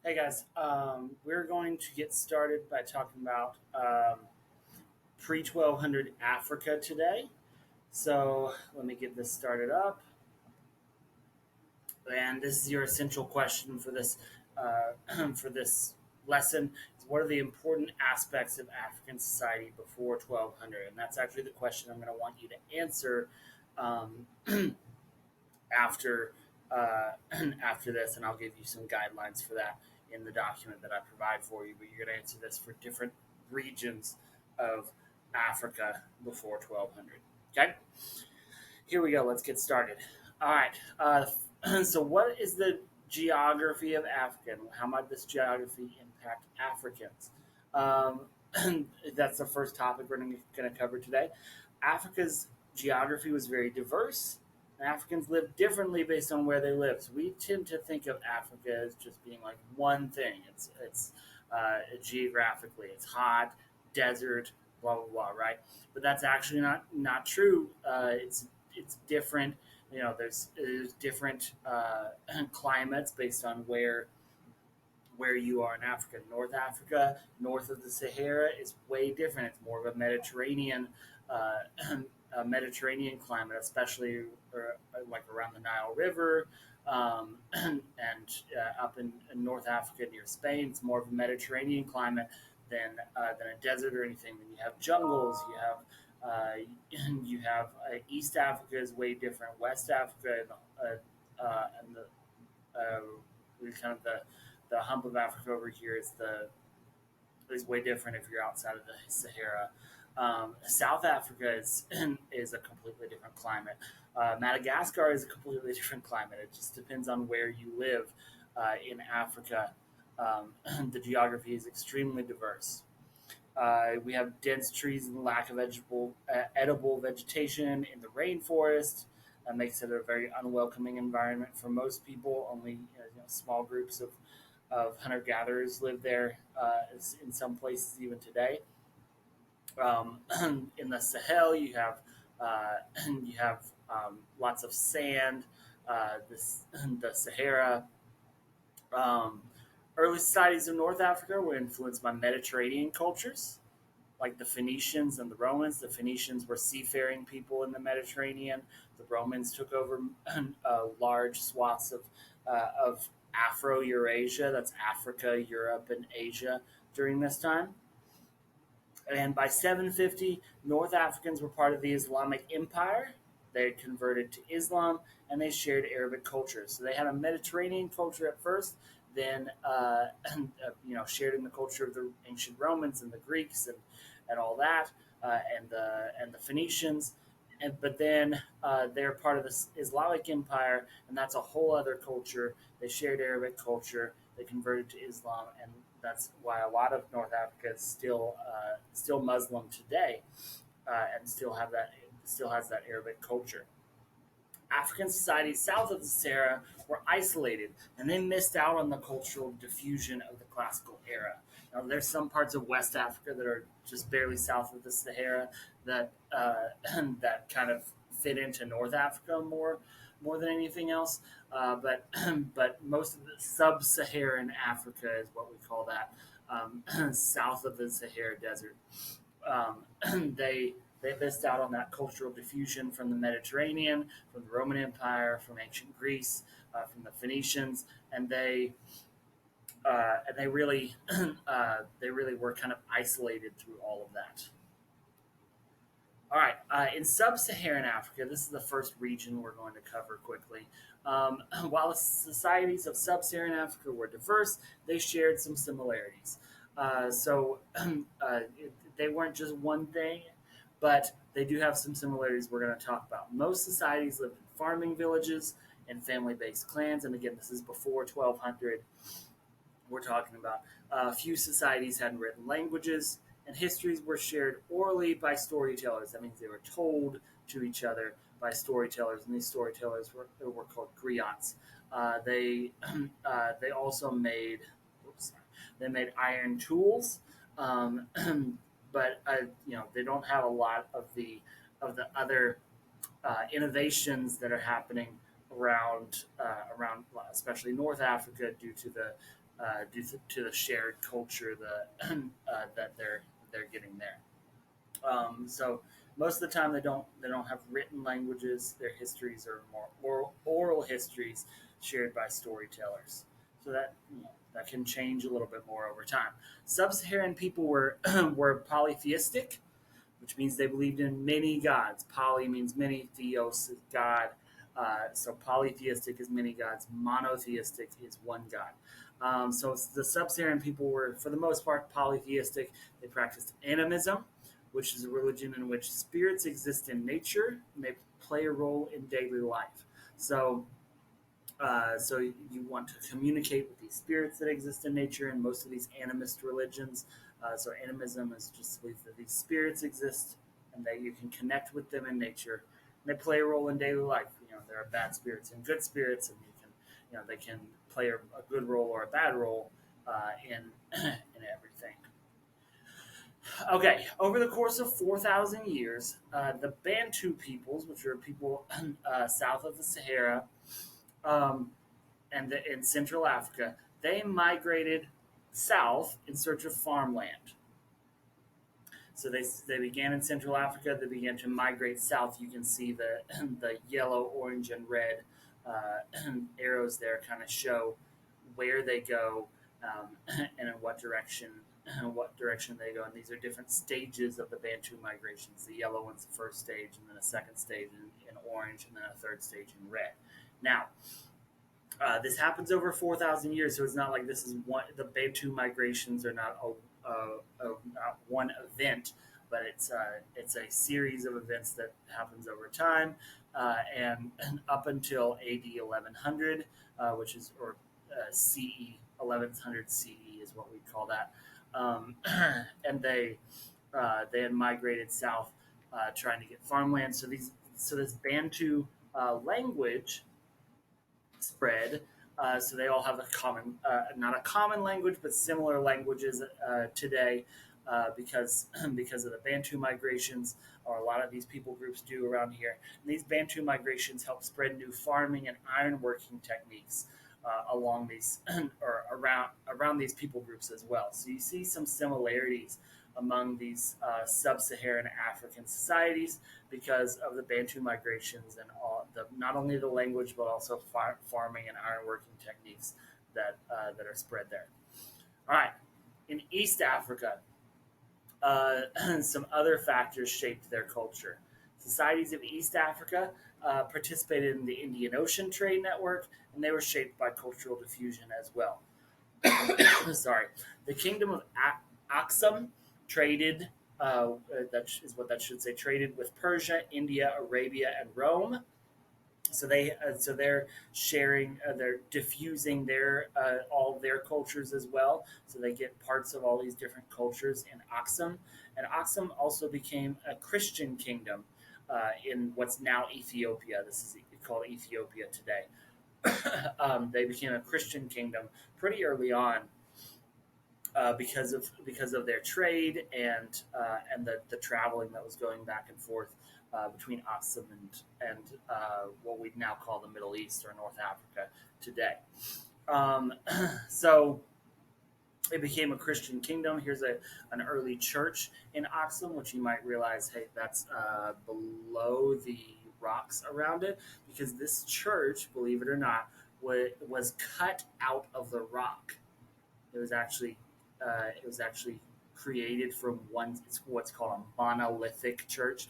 Hey guys, we're going to get started by talking about pre-1200 Africa today. So let me get this started up. And this is your essential question for this for this lesson: is what are the important aspects of African society before 1200? And that's actually the question I'm going to want you to answer um, after after this, and I'll give you some guidelines for that in the document that I provide for you. But you're going to answer this for different regions of Africa before 1200. Okay, here we go. Let's get started. All right. So, what is the geography of Africa? How might this geography impact Africans? Um, that's the first topic we're going to cover today. Africa's geography was very diverse. And Africans live differently based on where they live. So we tend to think of Africa as just being like one thing. It's geographically, it's hot, desert, blah blah blah, right? But that's actually not true. It's different. There's different climates based on where you are in Africa. North Africa, north of the Sahara, is way different. It's more of a a Mediterranean climate, especially like around the Nile River, and up in North Africa near Spain. It's more of a Mediterranean climate than a desert or anything. Then you have jungles. You have East Africa is way different. West Africa and the kind of the hump of Africa over here is way different if you're outside of the Sahara. South Africa is a completely different climate. Madagascar is a completely different climate. It just depends on where you live in Africa. The geography is extremely diverse. We have dense trees and lack of edible vegetation in the rainforest. That makes it a very unwelcoming environment for most people. Only small groups of hunter gatherers live there. In some places, even today. In the Sahel, uh, you have lots of sand. The Sahara. Um, Early societies of North Africa were influenced by Mediterranean cultures, like the Phoenicians and the Romans. The Phoenicians were seafaring people in the Mediterranean. The Romans took over large swaths of Afro Eurasia, that's Africa, Europe, and Asia during this time. And by 750, North Africans were part of the Islamic Empire. They had converted to Islam and they shared Arabic culture. So they had a Mediterranean culture at first, then shared in the culture of the ancient Romans and the Greeks and all that, and the Phoenicians. But then they're part of the Islamic Empire, and that's a whole other culture. They shared Arabic culture. They converted to Islam, and that's why a lot of North Africa is still Muslim today, and still has that Arabic culture. African societies south of the Sahara were isolated, and they missed out on the cultural diffusion of the classical era. Now, there's some parts of West Africa that are just barely south of the Sahara that that kind of fit into North Africa more than anything else. But but most of the sub-Saharan Africa is what we call that, south of the Sahara Desert. Um, they they missed out on that cultural diffusion from the Mediterranean, from the Roman Empire, from ancient Greece, from the Phoenicians, and they really they really were kind of isolated through all of that. All right, in sub-Saharan Africa, this is the first region we're going to cover quickly. While the societies of sub-Saharan Africa were diverse, they shared some similarities. So they weren't just one thing, but they do have some similarities we're going to talk about. Most societies lived in farming villages and family-based clans, and again, this is before 1200 we're talking about. A few societies had written languages, and histories were shared orally by storytellers. That means they were told to each other by storytellers, and these storytellers were called griots. They they also made oops, they made iron tools, um, but they don't have a lot of the other innovations that are happening around especially North Africa due to to the shared culture that they're getting there. So most of the time they don't have written languages. Their histories are more oral histories shared by storytellers. So that can change a little bit more over time. Sub-Saharan people were were polytheistic, which means they believed in many gods. Poly means many, theos is God. So polytheistic is many gods. Monotheistic is one God. So the sub-Saharan people were, for the most part, polytheistic. They practiced animism, which is a religion in which spirits exist in nature and they play a role in daily life. So you want to communicate with these spirits that exist in nature, and most of these animist religions. So animism is just belief that these spirits exist and that you can connect with them in nature. And they play a role in daily life. There are bad spirits and good spirits, and they can play a good role or a bad role in in everything. Okay, over the course of 4,000 years, the Bantu peoples, which are people south of the Sahara, um, and in Central Africa, they migrated south in search of farmland. So they began in Central Africa. They began to migrate south. You can see the the yellow, orange, and red arrows there kind of show where they go and in what direction they go. And these are different stages of the Bantu migrations. The yellow one's the first stage, and then a second stage in orange, and then a third stage in red. Now, this happens over 4,000 years, so it's not like this is one. The Bantu migrations are not not one event, but it's a series of events that happens over time, and up until AD 1100, which is or CE 1100 CE is what we call that, and they had migrated south, trying to get farmland. So this Bantu language spread. So they all have a common, not a common language, but similar languages today, because of the Bantu migrations, or a lot of these people groups do around here. And these Bantu migrations help spread new farming and ironworking techniques along these or around these people groups as well. So you see some similarities among these sub-Saharan African societies because of the Bantu migrations and not only the language but also farming and ironworking techniques that are spread there. All right, in East Africa, some other factors shaped their culture. Societies of East Africa participated in the Indian Ocean trade network, and they were shaped by cultural diffusion as well. Sorry, the Kingdom of Aksum traded. That is what that should say. Traded with Persia, India, Arabia, and Rome. So they're sharing, they're diffusing their all their cultures as well. So they get parts of all these different cultures in Aksum, and Aksum also became a Christian kingdom in what's now Ethiopia. This is called Ethiopia today. They became a Christian kingdom pretty early on, because of their trade and the traveling that was going back and forth between Aksum and what we now call the Middle East or North Africa today. So it became a Christian kingdom. Here's an early church in Aksum, which you might realize, hey, that's below the rocks around it, because this church, believe it or not, was cut out of the rock. It was actually created from one. It's what's called a monolithic church,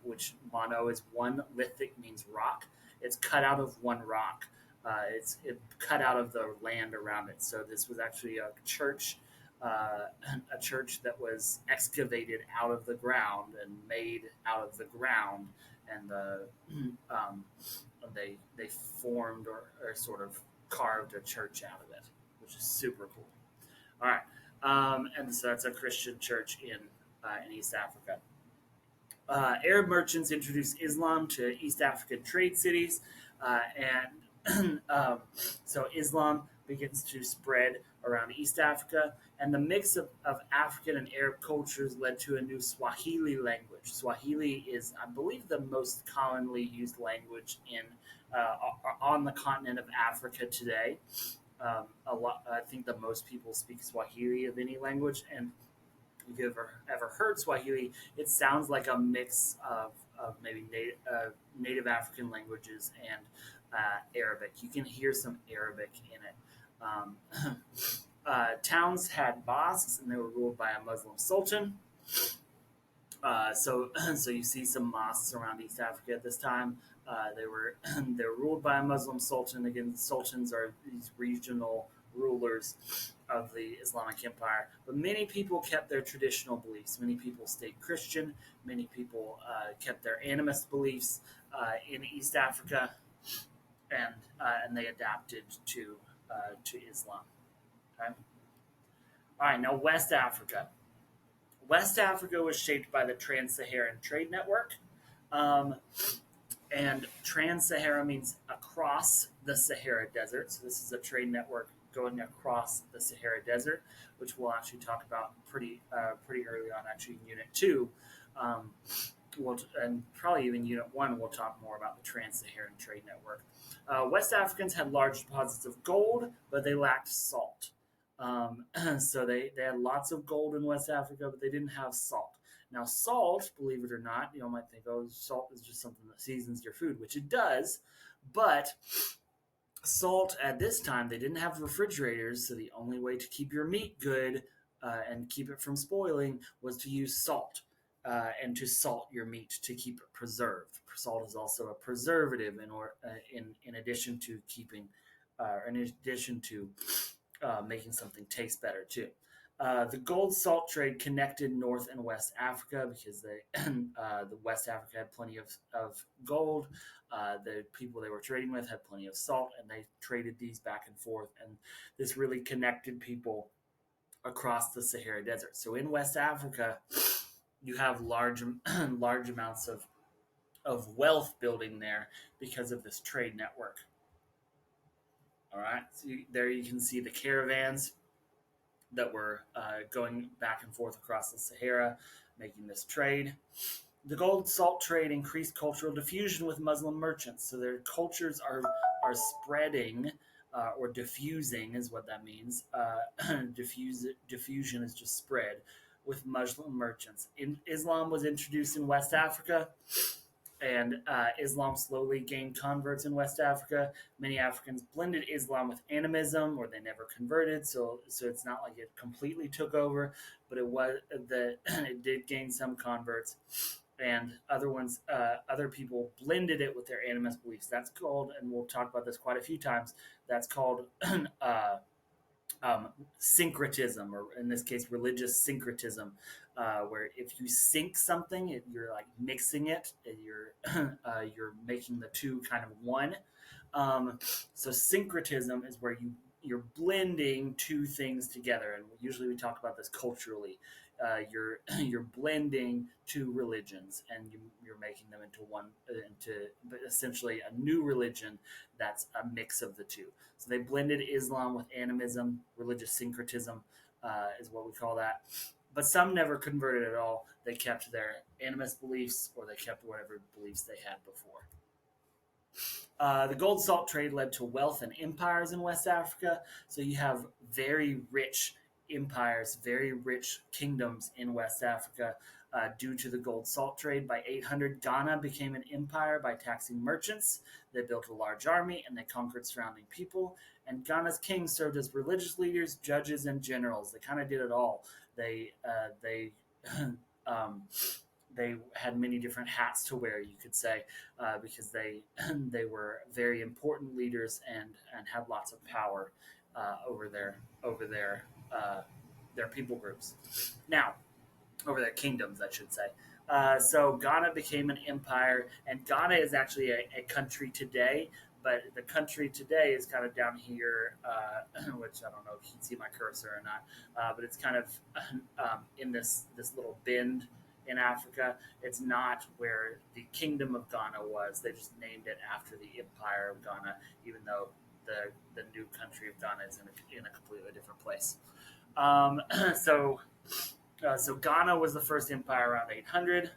which mono is one, lithic means rock. It's cut out of one rock. It's cut out of the land around it. So this was actually a church that was excavated out of the ground and made out of the ground, and they formed or sort of carved a church out of it, which is super cool. All right, and so that's a Christian church in East Africa. Arab merchants introduced Islam to East African trade cities, and so Islam begins to spread around East Africa, and the mix of African and Arab cultures led to a new Swahili language. Swahili is, I believe, the most commonly used language on the continent of Africa today. a lot. I think that most people speak Swahili of any language, and if you've ever heard Swahili, it sounds like a mix of maybe native African languages and Arabic. You can hear some Arabic in it. Towns had mosques, and they were ruled by a Muslim sultan. So you see some mosques around East Africa at this time. They were ruled by a Muslim sultan. Again, sultans are these regional rulers of the Islamic Empire. But many people kept their traditional beliefs. Many people stayed Christian. Many people kept their animist beliefs in East Africa, and they adapted to Islam. Okay? All right, now West Africa. West Africa was shaped by the Trans-Saharan Trade Network. Um, and Trans-Sahara means across the Sahara Desert. So this is a trade network going across the Sahara Desert, which we'll actually talk about pretty early on, actually in Unit 2. Um, and probably even Unit 1, we'll talk more about the Trans-Saharan Trade Network. West Africans had large deposits of gold, but they lacked salt. So they had lots of gold in West Africa, but they didn't have salt. Now, salt, believe it or not, you might think, oh, salt is just something that seasons your food, which it does. But salt at this time, they didn't have refrigerators, so the only way to keep your meat good and keep it from spoiling was to use salt and to salt your meat to keep it preserved. Salt is also a preservative in addition to making something taste better too. The gold salt trade connected North and West Africa because the West Africa had plenty of gold. The people they were trading with had plenty of salt, and they traded these back and forth. And this really connected people across the Sahara Desert. So in West Africa, you have large amounts of wealth building there because of this trade network. All right, so there you can see the caravans that were going back and forth across the Sahara, making this trade. The gold salt trade increased cultural diffusion with Muslim merchants. So their cultures are spreading or diffusing, is what that means. Diffusion is just spread with Muslim merchants. Islam was introduced in West Africa, and Islam slowly gained converts in West Africa. Many Africans blended Islam with animism, or they never converted. So it's not like it completely took over, but it did gain some converts, and other people blended it with their animist beliefs. That's called, and we'll talk about this quite a few times. That's called syncretism, or in this case, religious syncretism, where if you sync something, you're like mixing it, you're making the two kind of one. So syncretism is where you're blending two things together, and usually we talk about this culturally. You're blending two religions, and you're making them into one, into essentially a new religion that's a mix of the two. So they blended Islam with animism, religious syncretism is what we call that. But some never converted at all. They kept their animist beliefs, or they kept whatever beliefs they had before. The gold salt trade led to wealth and empires in West Africa. So you have very rich empires, very rich kingdoms in West Africa due to the gold salt trade. By 800, Ghana became an empire by taxing merchants. They built a large army, and they conquered surrounding people. And Ghana's kings served as religious leaders, judges, and generals. They kind of did it all. Um, they had many different hats to wear, you could say, because they were very important leaders and had lots of power over their people groups. Now, over their kingdoms, I should say. So Ghana became an empire, and Ghana is actually a country today. But the country today is kind of down here, which I don't know if you can see my cursor or not, but it's kind of in this little bend in Africa. It's not where the Kingdom of Ghana was. They just named it after the Empire of Ghana, even though the new country of Ghana is in a completely different place. So Ghana was the first empire around 800.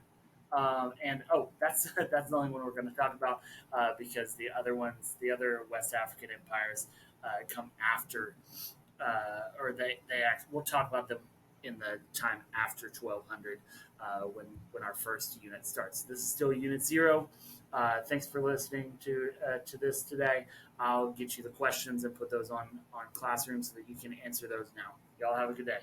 That's the only one we're going to talk about because the other West African empires come after, or we'll talk about them in the time after 1200 when our first unit starts. This is still Unit 0. Thanks for listening to this today. I'll get you the questions and put those on Classroom so that you can answer those now. Y'all have a good day.